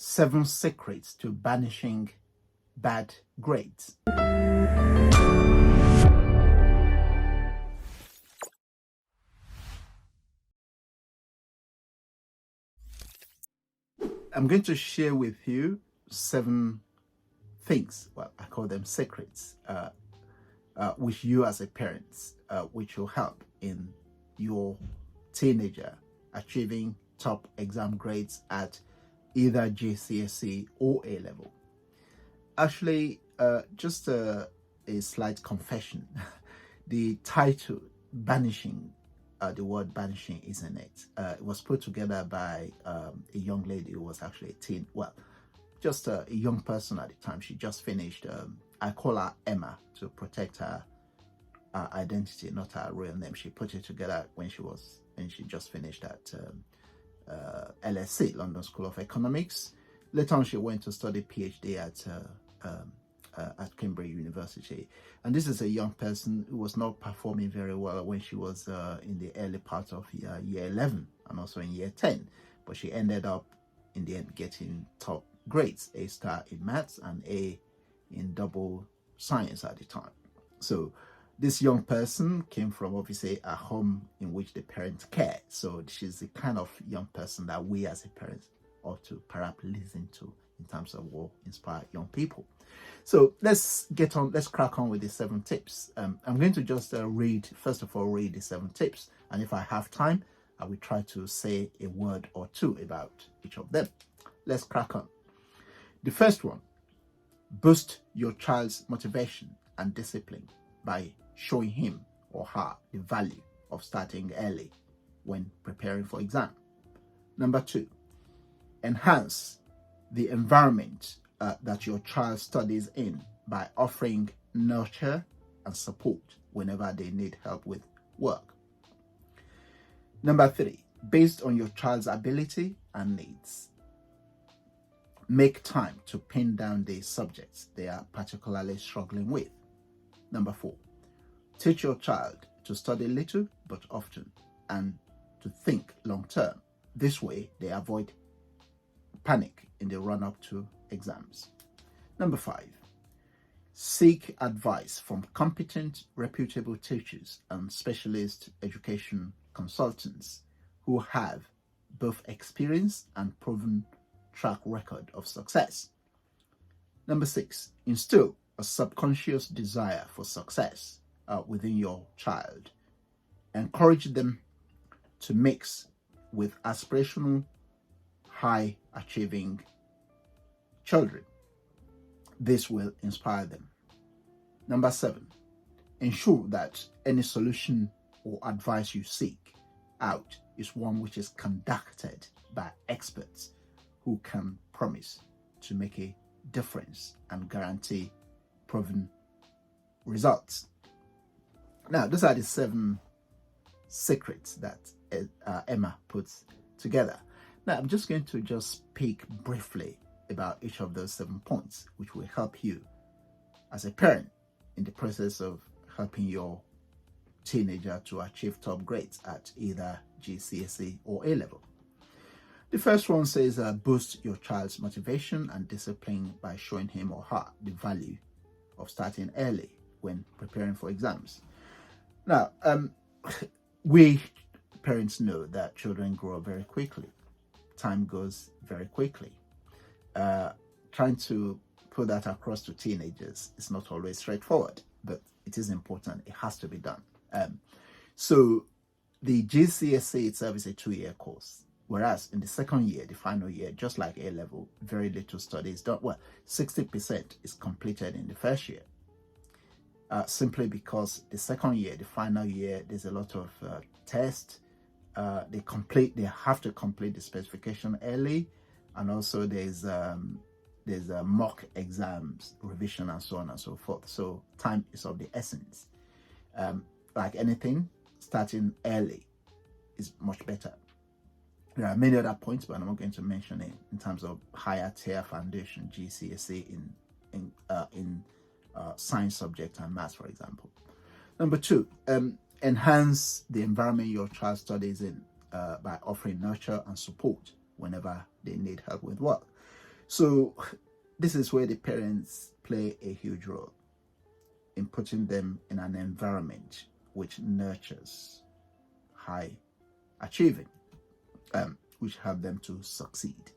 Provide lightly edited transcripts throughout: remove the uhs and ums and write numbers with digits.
7 secrets to banishing bad grades. I'm going to share with you 7 things, well, I call them secrets, which you as a parent, which will help in your teenager achieving top exam grades at either GCSE or A level. Actually, just a slight confession. The title, Banishing, the word banishing is in it. It was put together by a young lady who was actually a teen, well, just a young person at the time. She just finished, I call her Emma to protect her identity, not her real name. She put it together when she just finished at LSE, London School of Economics. Later on, she went to study PhD at Cambridge University. And this is a young person who was not performing very well when she was in the early part of year 11 and also in year 10. But she ended up in the end getting top grades, A star in maths and A in double science at the time. So this young person came from obviously a home in which the parents care. So she's the kind of young person that we as a parent ought to perhaps listen to in terms of what inspire young people. So let's crack on with the 7 tips. I'm going to just first of all, read the 7 tips. And if I have time, I will try to say a word or two about each of them. Let's crack on. The first one, boost your child's motivation and discipline by showing him or her the value of starting early when preparing for exam. Number 2, enhance the environment that your child studies in by offering nurture and support whenever they need help with work. Number 3, based on your child's ability and needs, make time to pin down the subjects they are particularly struggling with. Number 4, teach your child to study little but often and to think long term. This way, they avoid panic in the run-up to exams. Number 5, seek advice from competent, reputable teachers and specialist education consultants who have both experience and proven track record of success. Number 6, instill a subconscious desire for success within your child. Encourage them to mix with aspirational, high achieving children. This will inspire them. Number 7, ensure that any solution or advice you seek out is one which is conducted by experts who can promise to make a difference and guarantee proven results. Now, those are the 7 secrets that Emma puts together. Now, I'm just going to speak briefly about each of those 7 points, which will help you as a parent in the process of helping your teenager to achieve top grades at either GCSE or A level. The first one says boost your child's motivation and discipline by showing him or her the value of starting early when preparing for exams. Now, we parents know that children grow up very quickly. Time goes very quickly. Trying to put that across to teenagers is not always straightforward, but it is important. It has to be done. So the GCSE itself is a 2-year course, whereas in the second year, the final year, just like A level, very little study is done. Well, 60% is completed in the first year, simply because the second year, the final year, there's a lot of tests. They have to complete the specification early, and also there's mock exams, revision, and so on and so forth. So time is of the essence. Like anything, starting early is much better. There are many other points, but I'm not going to mention it in terms of higher tier foundation, GCSE in science subject and maths, for example. Number 2, enhance the environment your child studies in by offering nurture and support whenever they need help with work. So this is where the parents play a huge role in putting them in an environment which nurtures high achieving, which help them to succeed.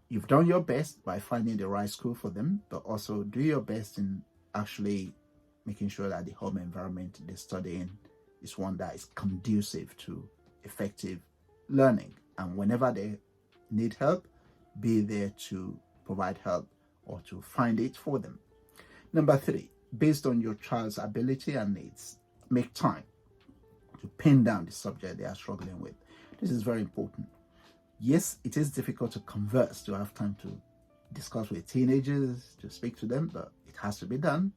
You've done your best by finding the right school for them, but also do your best in actually making sure that the home environment they study in is one that is conducive to effective learning. And whenever they need help, be there to provide help or to find it for them. Number 3, based on your child's ability and needs, make time to pin down the subject they are struggling with. This is very important. Yes, it is difficult to converse, to have time to discuss with teenagers, to speak to them, but it has to be done.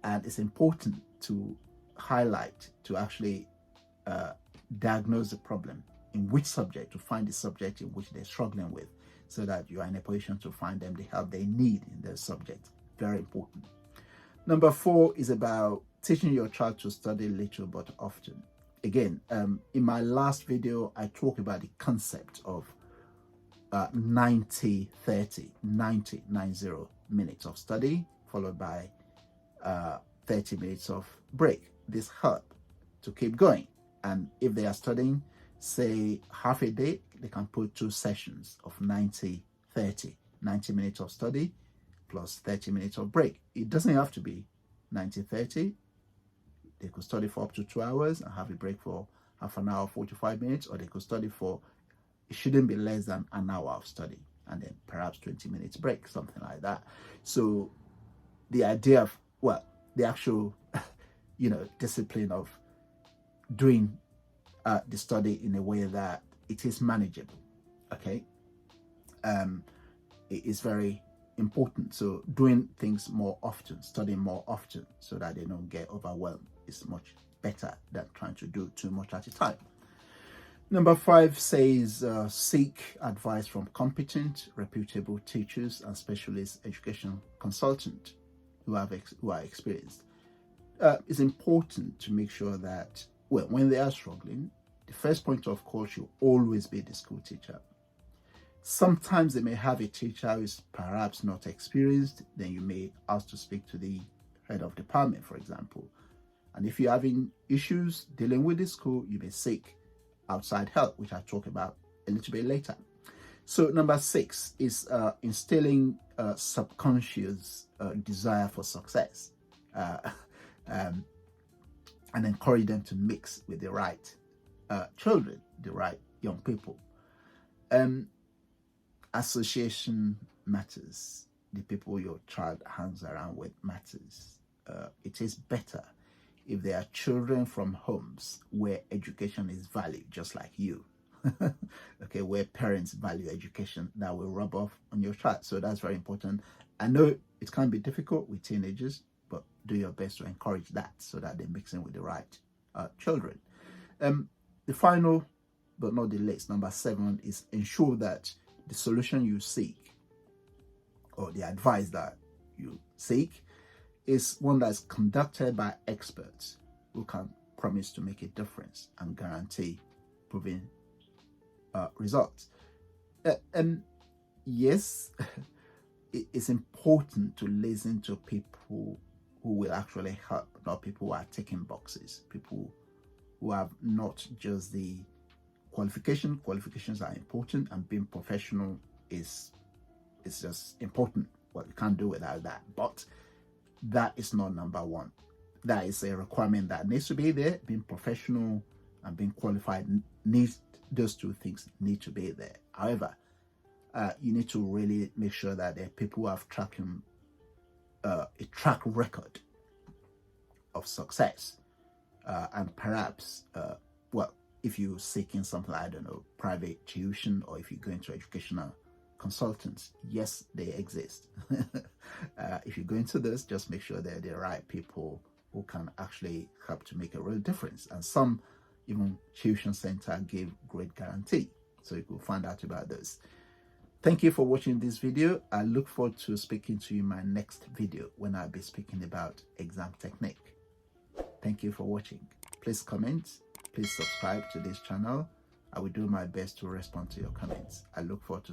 And it's important to highlight, to actually diagnose the problem, in which subject, to find the subject in which they're struggling with, so that you are in a position to find them the help they need in their subject. Very important. Number 4 is about teaching your child to study little but often. Again, in my last video, I talked about the concept of 90-30, 90 minutes of study, followed by 30 minutes of break. This help to keep going. And if they are studying, say, half a day, they can put 2 sessions of 90-30, 90 minutes of study plus 30 minutes of break. It doesn't have to be 90-30. They could study for up to 2 hours and have a break for half an hour, 45 minutes, or they could study for, it shouldn't be less than an hour of study, and then perhaps 20 minutes break, something like that. So the idea of, well, the actual, discipline of doing the study in a way that it is manageable, okay, it is very important. So doing things more often, studying more often, so that they don't get overwhelmed, is much better than trying to do too much at a time. Number 5 says seek advice from competent, reputable teachers and specialist education consultants who are experienced. It's important to make sure that, well, when they are struggling, the first point of call should always be the school teacher. Sometimes they may have a teacher who is perhaps not experienced. Then you may ask to speak to the head of department, for example. And if you're having issues dealing with the school, you may seek outside help, which I'll talk about a little bit later. So number 6 is instilling a subconscious desire for success, and encourage them to mix with the right children, the right young people. Association matters. The people your child hangs around with matters. It is better if they are children from homes where education is valued, just like you. Okay, where parents value education, that will rub off on your child. So that's very important. I know it can be difficult with teenagers, but do your best to encourage that, so that they mix in with the right children. The final but not the least, number 7, is ensure that the solution you seek, or the advice that you seek, is one that's conducted by experts who can promise to make a difference and guarantee proven results. And yes, it's important to listen to people who will actually help, not people who are ticking boxes, people who have not just the qualification. Qualifications are important, and being professional is just important. Well, you can't do without that, but that is not number 1. That is a requirement that needs to be there. Being professional and being qualified needs, those 2 things need to be there. However, you need to really make sure that there are people who have a track record of success, and perhaps, well, if you're seeking something, I don't know, private tuition, or if you go into educational consultants, yes, they exist. If you go into this, just make sure they're the right people who can actually help to make a real difference. And some, even tuition center, give great guarantee. So you will find out about this. Thank you for watching this video. I look forward to speaking to you in my next video, when I'll be speaking about exam technique. Thank you for watching. Please comment. Please subscribe to this channel. I will do my best to respond to your comments. I look forward to